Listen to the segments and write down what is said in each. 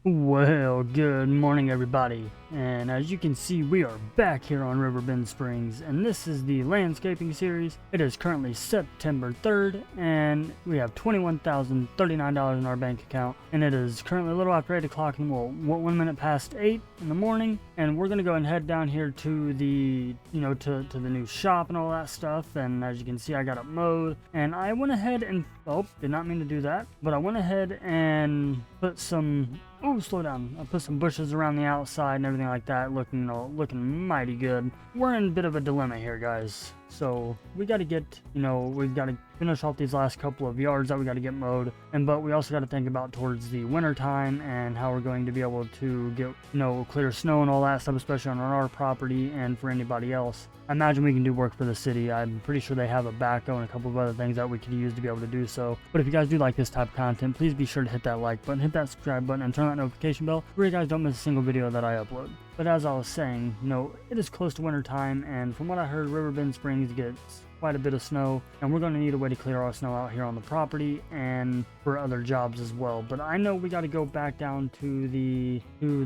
Well, good morning, everybody. And as you can see, we are back here on Riverbend Springs, and this is the landscaping series. It is currently September 3rd, and we have $21,039 in our bank account. And it is currently a little after 8 o'clock, and well, 1 minute past 8 in the morning. And we're gonna go and head down here to the, to the new shop and all that stuff. And as you can see, I got it mowed, and I went ahead and, did not mean to do that, but I went ahead and put some. Oh, slow down. I put some bushes around the outside and everything like that, looking mighty good. We're in a bit of a dilemma here, guys. So we got to get, we've got to finish off these last couple of yards that we got to get mowed. But we also got to think about towards the winter time and how we're going to be able to get, clear snow and all that stuff, especially on our property and for anybody else. I imagine we can do work for the city. I'm pretty sure they have a backhoe and a couple of other things that we could use to be able to do so. But if you guys do like this type of content, please be sure to hit that like button, hit that subscribe button, and turn that notification bell where you guys don't miss a single video that I upload. But as I was saying, it is close to winter time, and from what I heard, Riverbend Springs gets quite a bit of snow, and we're going to need a way to clear our snow out here on the property and for other jobs as well. But I know we got to go back down to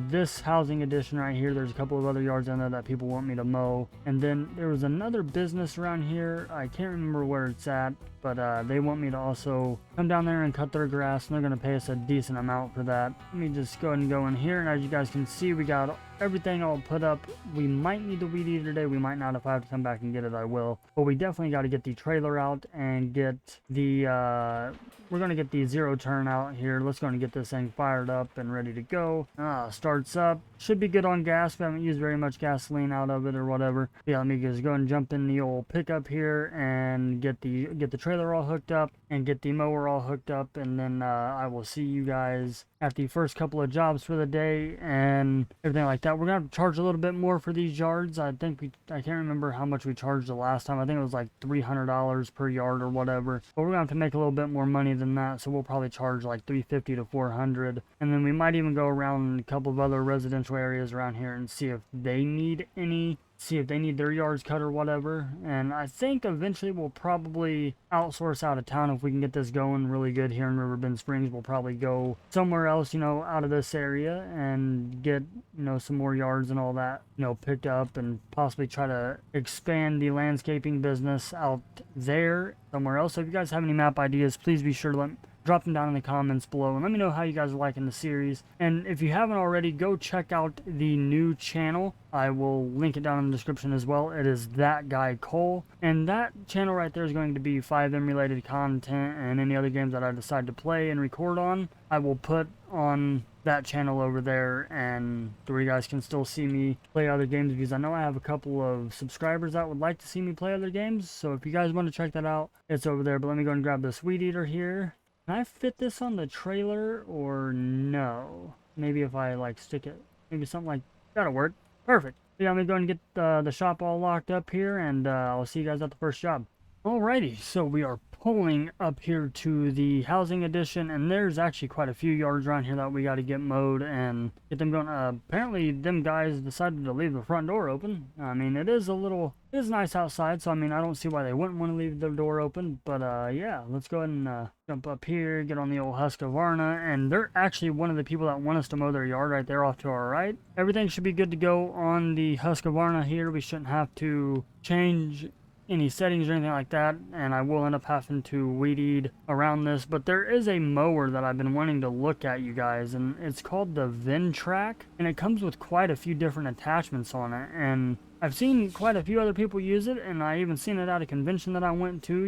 this housing addition right here. There's a couple of other yards in there that people want me to mow, and then there was another business around here. I can't remember where it's at, but they want me to also come down there and cut their grass, and they're going to pay us a decent amount for that. Let me just go ahead and go in here, and as you guys can see, we got everything all put up. We might need the weed eater today. We might not. If I have to come back and get it, I will. But we definitely got to get the trailer out and get the we're going to get the zero turn out here. Let's go and get this thing fired up and ready to go. Starts up. Should be good on gas. We haven't used very much gasoline out of it or whatever. Yeah, let me just go and jump in the old pickup here and get the trailer all hooked up and get the mower all hooked up, and then I will see you guys at the first couple of jobs for the day and everything like that. We're gonna have to charge a little bit more for these yards. I can't remember how much we charged the last time. I think it was like $300 per yard or whatever, but we're gonna have to make a little bit more money than that, so we'll probably charge like $350 to $400. And then we might even go around a couple of other residential areas around here and see if they need their yards cut or whatever. And I think eventually we'll probably outsource out of town. If we can get this going really good here in Riverbend Springs, we'll probably go somewhere else, out of this area and get, some more yards and all that, picked up, and possibly try to expand the landscaping business out there somewhere else. So if you guys have any map ideas, please be sure to drop them down in the comments below and let me know how you guys are liking the series. And if you haven't already, go check out the new channel. I will link it down in the description as well. It is That Guy Cole, and that channel right there is going to be FiveM related content, and any other games that I decide to play and record on, I will put on that channel over there, and where you guys can still see me play other games, because I know I have a couple of subscribers that would like to see me play other games. So if you guys want to check that out, it's over there. But let me go and grab this weed eater here. Can I fit this on the trailer or no? Maybe if I stick it, maybe something like that'll work. Perfect. Yeah, I'm gonna go and get the shop all locked up here, and I'll see you guys at the first job. Alrighty, so we are pulling up here to the housing addition, and there's actually quite a few yards around here that we got to get mowed and get them going. Apparently them guys decided to leave the front door open. I mean, it is nice outside, so I mean, I don't see why they wouldn't want to leave the door open. But yeah, let's go ahead and jump up here, get on the old Husqvarna, and they're actually one of the people that want us to mow their yard right there off to our right. Everything should be good to go on the Husqvarna here. We shouldn't have to change any settings or anything like that, and I will end up having to weed eat around this. But there is a mower that I've been wanting to look at, you guys, and it's called the Ventrac, and it comes with quite a few different attachments on it, and I've seen quite a few other people use it, and I even seen it at a convention that I went to,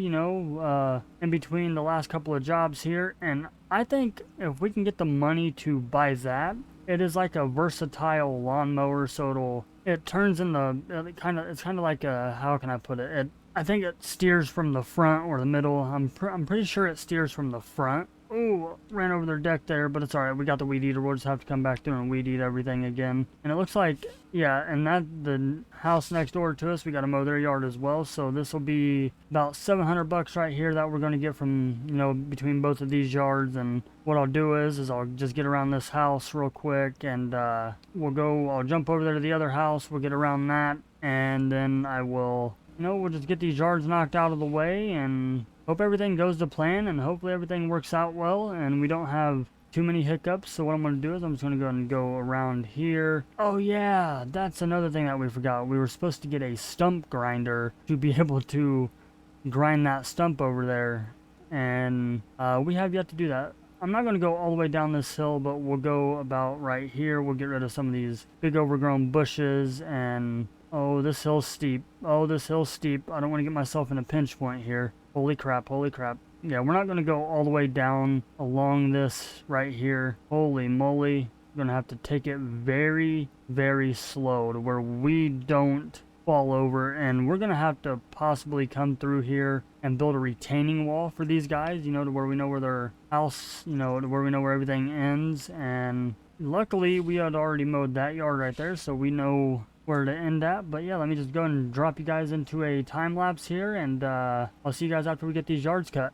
in between the last couple of jobs here. And I think if we can get the money to buy that, it is like a versatile lawnmower, so it turns in it's kind of like a, how can I put it? I think it steers from the front or the middle. I'm pretty sure it steers from the front. Ooh, ran over their deck there, but it's alright. We got the weed eater. We'll just have to come back through and weed eat everything again. And it looks like, yeah, and the house next door to us, we got to mow their yard as well. So this will be about $700 right here that we're going to get from, between both of these yards. And what I'll do is I'll just get around this house real quick, and I'll jump over there to the other house. We'll get around that, and then I will, we'll just get these yards knocked out of the way and hope everything goes to plan, and hopefully everything works out well and we don't have too many hiccups. So what I'm going to do is I'm just going to go and go around here. Oh yeah, that's another thing that we forgot. We were supposed to get a stump grinder to be able to grind that stump over there, and we have yet to do that. I'm not going to go all the way down this hill, but we'll go about right here. We'll get rid of some of these big overgrown bushes, and oh, this hill's steep. Oh, this hill's steep. I don't want to get myself in a pinch point here. Holy crap, holy crap. Yeah, we're not going to go all the way down along this right here. Holy moly. We're going to have to take it very, very slow to where we don't fall over, and we're gonna have to possibly come through here and build a retaining wall for these guys, you know, to where we know where their house, you know, to where we know where everything ends. And luckily we had already mowed that yard right there, so we know where to end at. But yeah, let me just go and drop you guys into a time lapse here, and I'll see you guys after we get these yards cut.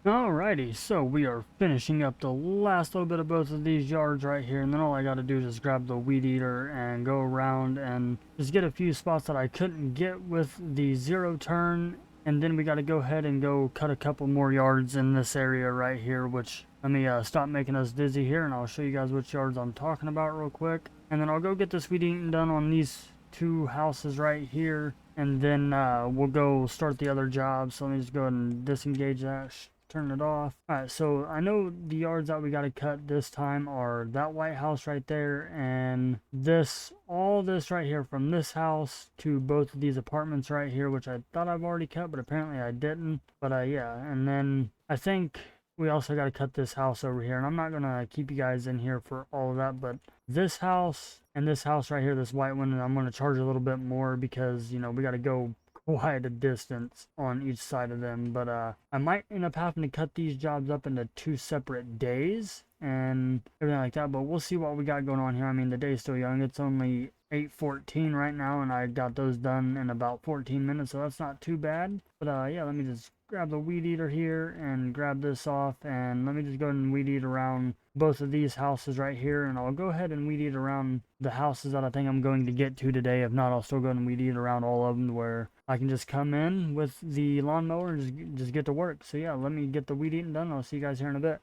Alrighty, so we are finishing up the last little bit of both of these yards right here, and then all I gotta do is just grab the weed eater and go around and just get a few spots that I couldn't get with the zero turn, and then we gotta go ahead and go cut a couple more yards in this area right here, which, let me stop making us dizzy here, and I'll show you guys which yards I'm talking about real quick, and then I'll go get this weed eating done on these two houses right here, and then we'll go start the other job. So let me just go ahead and disengage that, turn it off. Alright, so I know the yards that we got to cut this time are that white house right there, and this, all this right here, from this house to both of these apartments right here, which I thought I've already cut, but apparently I didn't. But yeah, and then I think we also got to cut this house over here, and I'm not gonna keep you guys in here for all of that, but this house and this house right here, this white one, I'm gonna charge a little bit more because, you know, we got to go quite a distance on each side of them. But I might end up having to cut these jobs up into 2 separate days and everything like that, but we'll see what we got going on here. I mean, the day's still young. It's only 8:14 right now, and I got those done in about 14 minutes, so that's not too bad. But yeah, let me just grab the weed eater here and grab this off, and let me just go and weed eat around both of these houses right here, and I'll go ahead and weed eat around the houses that I think I'm going to get to today. If not, I'll still go and weed eat around all of them where I can just come in with the lawnmower and just get to work. So yeah, let me get the weed eating done. I'll see you guys here in a bit.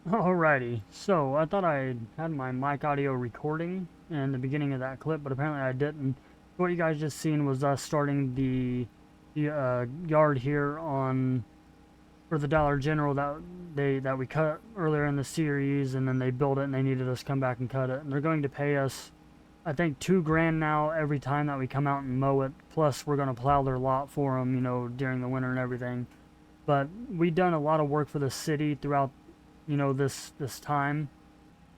Alrighty, so I thought I had my mic audio recording in the beginning of that clip, but apparently I didn't. What you guys just seen was us starting the yard here for the Dollar General that we cut earlier in the series, and then they built it and they needed us to come back and cut it, and they're going to pay us, I think, $2,000 now every time that we come out and mow it. Plus, we're going to plow their lot for them, you know, during the winter and everything. But we done a lot of work for the city throughout, you know, this time.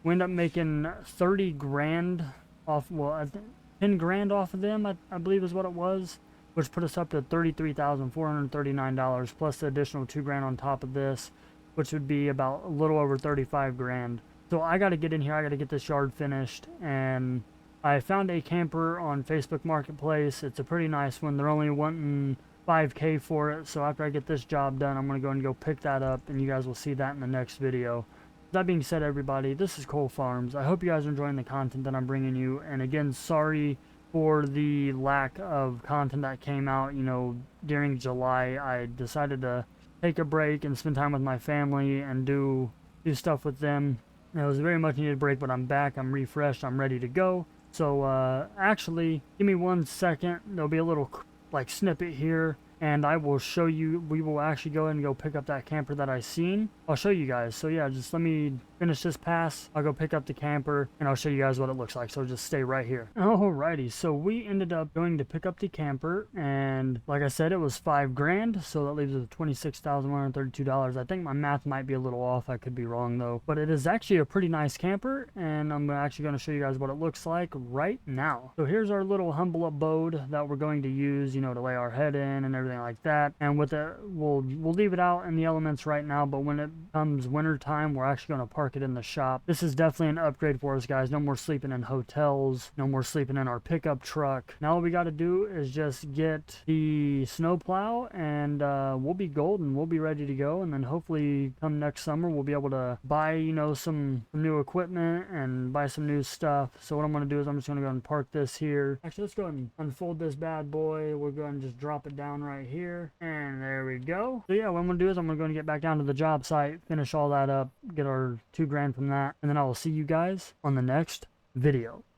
We end up making 30 grand off, well, I think 10 grand off of them, I believe is what it was, which put us up to $33,439 plus the additional 2 grand on top of this, which would be about a little over 35 grand. So I got to get in here, I got to get this yard finished, and I found a camper on Facebook Marketplace. It's a pretty nice one. They're only wanting $5K for it, so after I get this job done, I'm going to go pick that up, and you guys will see that in the next video. That being said, everybody, this is Cole Farms. I hope you guys are enjoying the content that I'm bringing you, and again, sorry for the lack of content that came out. You know, during July, I decided to take a break and spend time with my family and do stuff with them. It was a very much needed break, but I'm back, I'm refreshed, I'm ready to go. So, actually, give me 1 second. There'll be a little like snippet here, and I will show you. We will actually go ahead and go pick up that camper that I seen. I'll show you guys. So yeah, just let me finish this pass. I'll go pick up the camper and I'll show you guys what it looks like. So just stay right here. Alrighty, so we ended up going to pick up the camper, and like I said, it was 5 grand, so that leaves us $26,132. I think my math might be a little off. I could be wrong though, but it is actually a pretty nice camper, and I'm actually going to show you guys what it looks like right now. So here's our little humble abode that we're going to use, you know, to lay our head in and everything like that. And with it, we'll leave it out in the elements right now, but when it comes winter time, we're actually going to park it in the shop. This is definitely an upgrade for us, guys. No more sleeping in hotels, no more sleeping in our pickup truck. Now all we got to do is just get the snowplow, and we'll be golden. We'll be ready to go, and then hopefully come next summer we'll be able to buy, you know, some new equipment and buy some new stuff. So what I'm going to do is I'm just going to go and park this here. Actually, let's go ahead and unfold this bad boy. We're going to just drop it down right here, and there we go. So yeah, what I'm going to do is I'm going to get back down to the job site, finish all that up, get our 2 grand from that, and then I will see you guys on the next video.